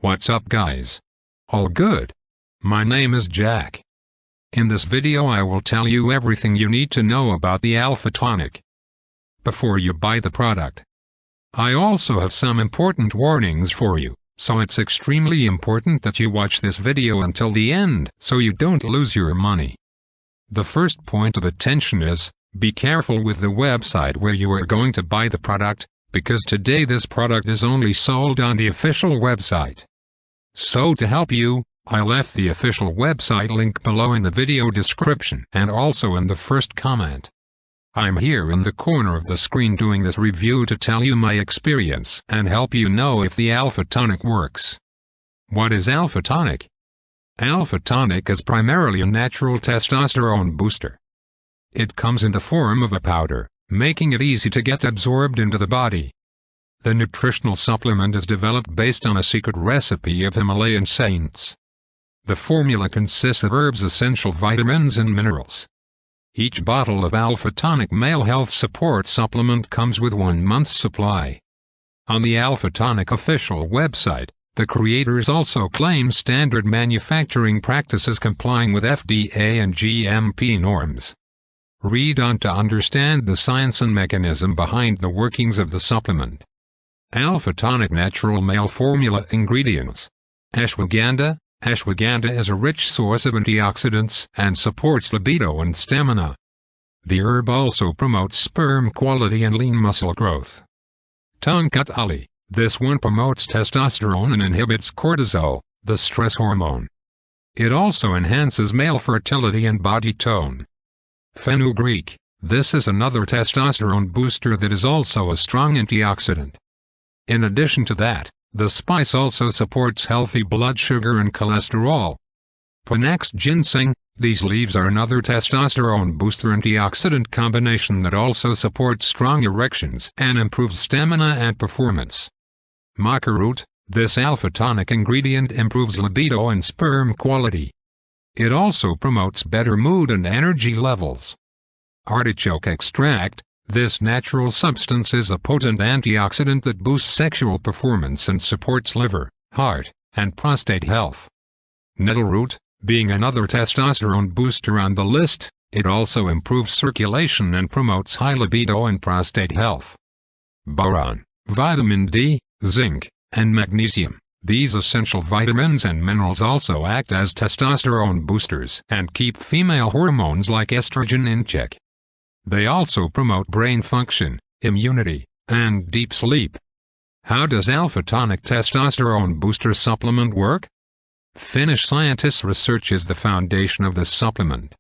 What's up guys? All good? My name is Jack. In this video I will tell you everything you need to know about the Alpha Tonic before you buy the product. I also have some important warnings for you, so it's extremely important that you watch this video until the end so you don't lose your money. The first point of attention is, be careful with the website where you are going to buy the product, because today this product is only sold on the official website. So to help you, I left the official website link below in the video description and also in the first comment. I'm here in the corner of the screen doing this review to tell you my experience and help you know if the Alpha Tonic works. What is Alpha Tonic? Alpha Tonic is primarily a natural testosterone booster. It comes in the form of a powder, making it easy to get absorbed into the body. The nutritional supplement is developed based on a secret recipe of Himalayan saints. The formula consists of herbs, essential vitamins and minerals. Each bottle of Alpha Tonic Male Health Support Supplement comes with 1 month's supply. On the Alpha Tonic official website, the creators also claim standard manufacturing practices complying with FDA and GMP norms. Read on to understand the science and mechanism behind the workings of the supplement. Alpha Tonic Natural Male Formula Ingredients. Ashwagandha. Ashwagandha is a rich source of antioxidants and supports libido and stamina. The herb also promotes sperm quality and lean muscle growth. Tongkat Ali. This one promotes testosterone and inhibits cortisol, the stress hormone. It also enhances male fertility and body tone. Fenugreek. This is another testosterone booster that is also a strong antioxidant. In addition to that, the spice also supports healthy blood sugar and cholesterol. Panax ginseng. These leaves are another testosterone booster antioxidant combination that also supports strong erections and improves stamina and performance. Maca root. This Alpha Tonic ingredient improves libido and sperm quality. It also promotes better mood and energy levels. Artichoke extract. This natural substance is a potent antioxidant that boosts sexual performance and supports liver, heart, and prostate health. Nettle root. Being another testosterone booster on the list, it also improves circulation and promotes high libido and prostate health. Boron. Vitamin D, zinc, and magnesium. These essential vitamins and minerals also act as testosterone boosters and keep female hormones like estrogen in check. They also promote brain function, immunity, and deep sleep. How does Alpha Tonic Testosterone Booster Supplement work? Finnish scientists' research is the foundation of this supplement.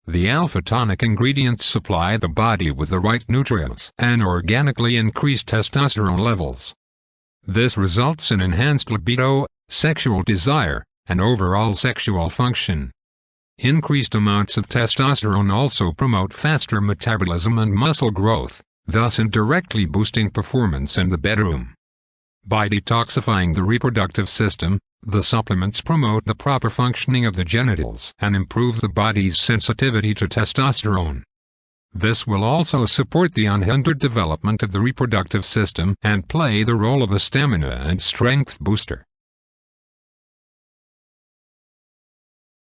The Alpha Tonic ingredients supply the body with the right nutrients and organically increase testosterone levels. This results in enhanced libido, sexual desire, and overall sexual function. Increased amounts of testosterone also promote faster metabolism and muscle growth, thus indirectly boosting performance in the bedroom. By detoxifying the reproductive system, the supplements promote the proper functioning of the genitals and improve the body's sensitivity to testosterone. This will also support the unhindered development of the reproductive system and play the role of a stamina and strength booster.